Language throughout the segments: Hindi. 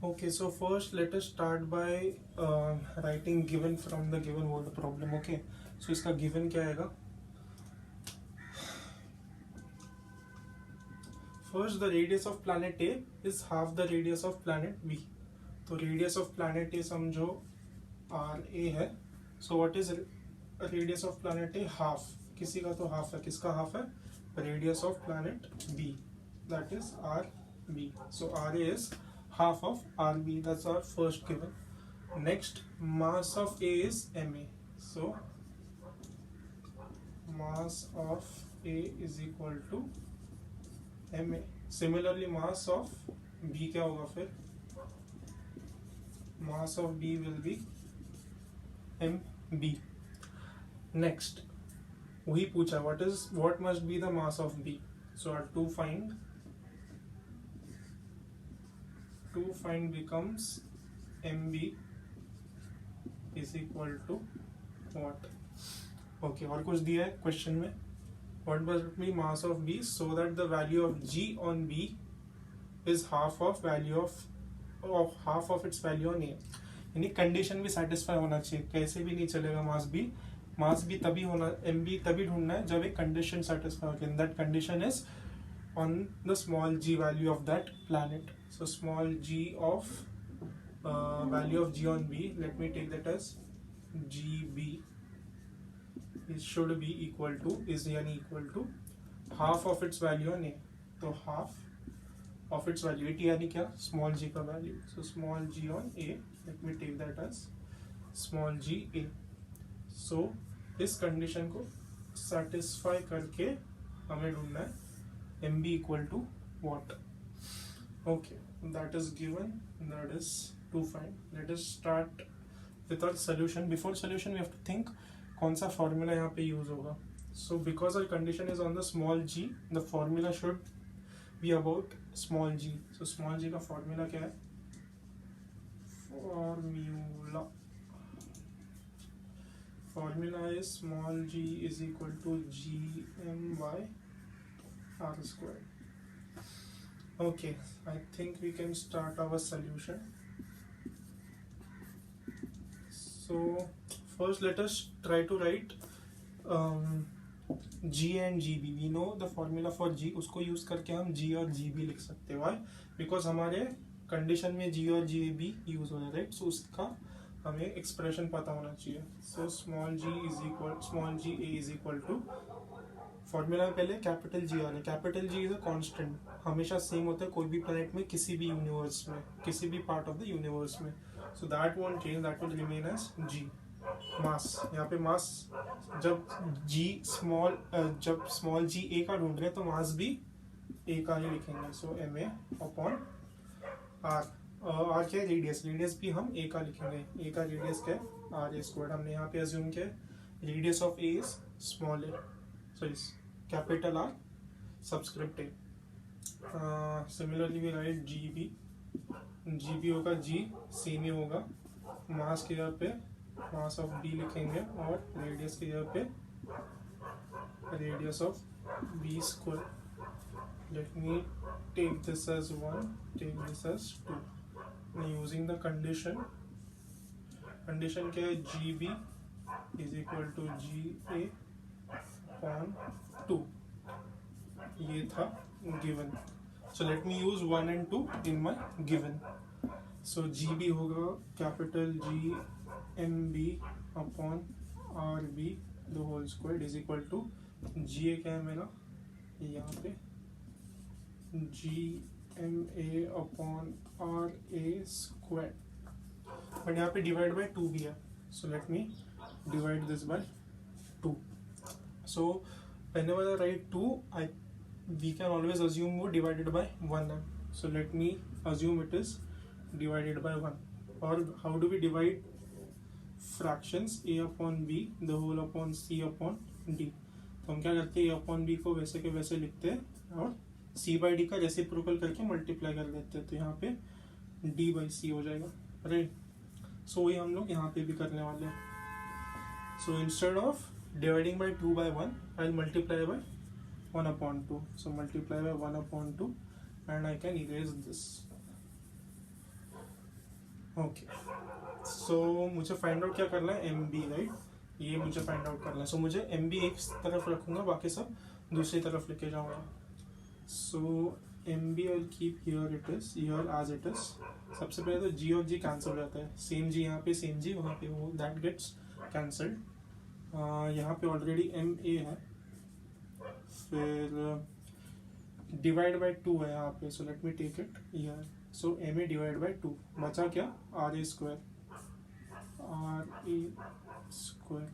Okay, so first let us start by writing given from the given word problem. Okay, so इसका given क्या आएगा? First, the radius of planet A is half the radius of planet B. तो radius of planet A समझो RA है. So what is radius of planet A? Half. किसी का तो half है. किसका half है? Radius of planet B. That is RB. So RA is half of RB. That's our first given. Next, mass of A is MA. So mass of A is equal to MA. Similarly, mass of B क्या होगा फिर? Mass of B will be MB. Next, वही पूछा what must be the mass of B. So our to find becomes MB is equal to what? Okay, और कुछ दिया है क्वेश्चन में. What must be mass of B so that the value of G on B is half of its value on A. यानी कंडीशन भी सेटिस्फाई होना चाहिए. कैसे भी नहीं चलेगा मास बी तभी होना, एम बी तभी ढूंढना है जब एक कंडीशन सेटिस्फाई होगी. That condition is on the small g value of that planet. So small g of value of G on B, let me take that as GB, it should be equal to half of its value on A. तो half of its value, it यानी क्या? Small g का value. So small g on A, let me take that as small g A. So इस कंडीशन को सेटिस्फाई करके हमें ढूंढना है MB equal to what? Okay, that is given. That is to find. Let us start with our solution. Before solution, we have to think कौन सा formula यहाँ पे use होगा. So because our condition is on the small g, the formula should be about small g. So small g का formula क्या है? Formula is small g is equal to gm by r squared. Okay, I think we can start our solution. So first let us try to write G and GB. We know the formula for G. उसको use करके हम G और GB लिख सकते हैं. Why? Because हमारे कंडीशन में G और GB यूज हो रहा है, राइट? सो उसका हमें एक्सप्रेशन पता होना चाहिए. So small g a is equal to, formula में पहले कैपिटल G आना है. Capital G is a constant, हमेशा सेम होता है कोई भी प्लैनेट में, किसी भी यूनिवर्स में, किसी भी पार्ट ऑफ द यूनिवर्स में. So that won't change, that will remain as G. Mass, यहाँ पे मास जब स्मॉल g a का ढूंढ रहे हैं तो मास भी a का ही लिखेंगे. सो MA अपॉन R. R क्या है? रेडियस भी हम A का लिखेंगे. A का रेडियस क्या है? RA square. हमने यहाँ पे अज्यूम किया है radius of A is small a, sorry capital R subscript A. Similarly we write GB होगा G सेम ही होगा. मास की जगह पे मास ऑफ B लिखेंगे और रेडियस की जगह पे radius of B square. Let me take this as 1, take this as 2. Using the condition क्या है? GB is equal to GA upon 2. ये था given. So let me use 1 and 2 in my given. So GB होगा capital G MB upon RB the whole squared is equal to GA क्या है मेरा? यहाँ पे GMA upon RA squared. But यहाँ पे डिवाइड बाय 2 भी है. सो let me divide this by 2. So whenever I write 2, we can always assume वो divided by 1 है. So let me assume it is divided by 1. और how do we divide fractions? A upon B the whole upon C upon D. तो हम क्या करते हैं? A upon B को वैसे के वैसे लिखते हैं और C by D का रेसिप्रोकल करके मल्टीप्लाई कर देते हैं. तो यहाँ पे D by C हो जाएगा, राइट? सो वही हम लोग यहाँ पे भी करने वाले हैं. So instead of dividing by 2 by 1, I will multiply by 1/2. So multiply by 1/2 and I can erase this. Okay, so मुझे फाइंड आउट क्या करना है, एम बी, राइट, ये मुझे फाइंड आउट करना है. सो मुझे एम बी एक तरफ रखूंगा, बाकी सब दूसरी तरफ लेके जाऊंगा. So maybe I keep here, it is here as it is. सबसे पहले तो जी ऑफ जी कैंसिल हो जाता है, सेम जी यहाँ पे, सेम जी वहाँ पे, वो दैट गेट्स कैंसल्ड. यहाँ पे ऑलरेडी एम ए है, फिर डिवाइड बाई 2 है यहाँ पे. So let me take it here. So m a divide by 2, बचा क्या, r a square, r a square.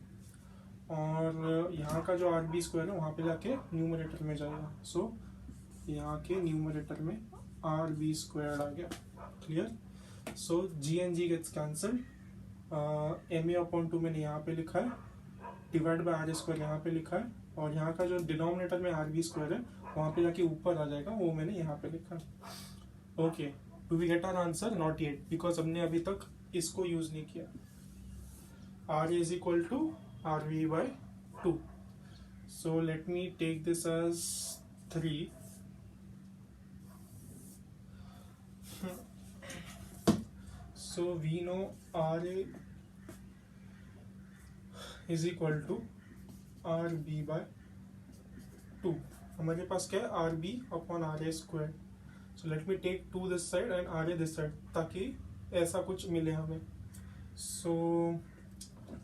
और यहाँ का जो आर बी स्क्वायर है वहाँ पे जाके न्यूमरेटर में जाएगा. सो यहाँ के न्यूमरेटर में आर बी स्क्वायर आ गया. Clear. So g and g gets cancelled. M a upon 2 मैंने यहाँ पे लिखा है, डिवाइड बाय आर स्क्वायर यहाँ पे लिखा है, और यहाँ का जो डिनोमिनेटर में आर बी स्क्वायर है वहाँ पे जाके ऊपर आ जाएगा, वो मैंने यहाँ पे लिखा है. Okay, do we get our answer? Not yet, because हमने अभी तक इसको यूज नहीं किया. R is equal to r v by 2. So let me take this as 3. So we know RA is equal to RB by 2. हमारे पास क्या है, RB upon RA squared. So let me take 2 this side and RA this side, ताकि ऐसा कुछ मिले हमें. So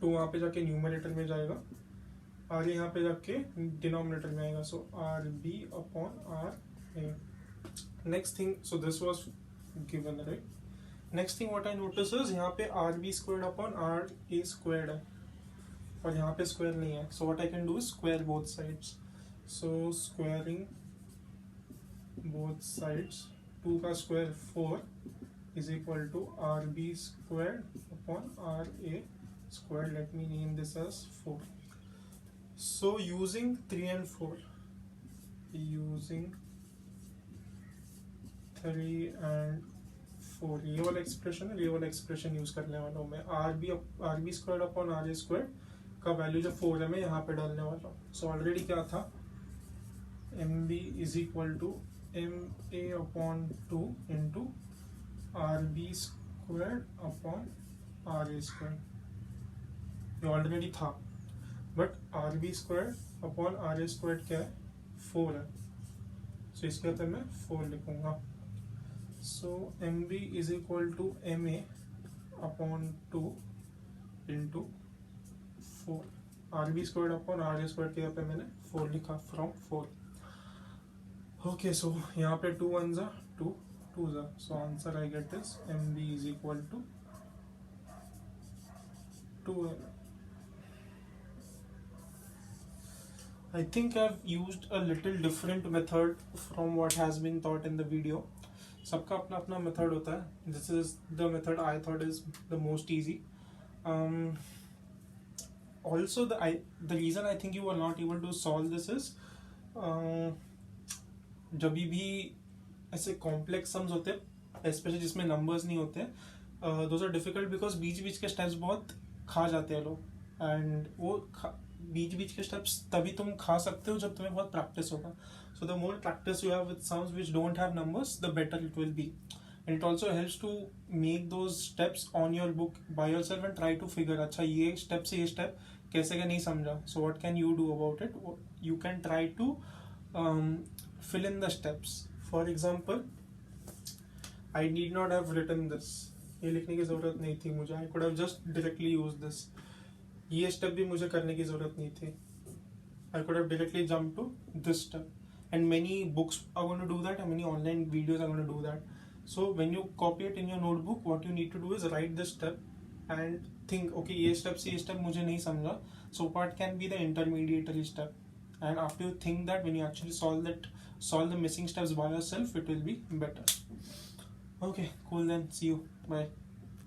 2 वहाँ पे जाके न्यूमरेटर में जाएगा, RA यहाँ पे जाके डिनोमिनेटर में आएगा. So RB upon RA. Next thing, so this was given, right? Next thing what I notice is यहाँ पे r b squared upon r a squared है, और यहाँ पे स्क्वायर नहीं है. So what I can do is square both sides. So squaring both sides, 2 का square 4 is equal to r b squared upon r a squared. Let me name this as 4. सो यूजिंग 3 and 4, यूजिंग 3 and 4, ये वाला एक्सप्रेशन है, ये वाला एक्सप्रेशन यूज करने वाला हूँ मैं. R b square upon r a square का वैल्यू जो 4 है मैं यहाँ पे डालने वाला हूँ. सो ऑलरेडी क्या था, m b is equal to m a upon 2 into r b square upon r a square. ये ऑलरेडी था, but r b square upon r a square क्या है, 4 है. सो इसके अंदर मैं 4 लिखूंगा. So MB is equal to MA upon 2 into 4. RB squared upon RA squared के यहाँ पे मैंने 4 लिखा, from 4. Okay, so यहाँ पे 2 ones are 2, 2s are. So answer I get is MB is equal to 2. I think I've used a little different method from what has been taught in the video. सबका अपना अपना मेथड होता है. This is the method I thought is the most easy. Also the reason I think you are not able to solve this is, जब भी ऐसे कॉम्प्लेक्स सम्स होते हैं, स्पेशली जिसमें नंबर्स नहीं होते, दोज आर डिफिकल्ट बिकॉज बीच बीच के स्टेप्स बहुत खा जाते हैं लोग. एंड वो बीच बीच के स्टेप्स तभी तुम खा सकते हो जब तुम्हें बहुत प्रैक्टिस होगा. So the more practice you have with sums which don't have numbers, the better it will be. And it also helps to make those steps on your book by yourself and try to figure, अच्छा ये step से ये step कैसे का नहीं समझा. So what can you do about it? You can try to fill in the steps. For example, I need not have written this. ये लिखने की ज़रूरत नहीं थी मुझे. I could have just directly used this. ये step भी मुझे करने की ज़रूरत नहीं थी. I could have directly jumped to this step. And many books are going to do that, and many online videos are going to do that. So when you copy it in your notebook, what you need to do is write this step and think, okay, ये step से ये step मुझे नहीं समझा, so what can be the intermediary step? And after you think that, when you actually solve the missing steps by yourself, it will be better. Okay, cool then. See you. Bye.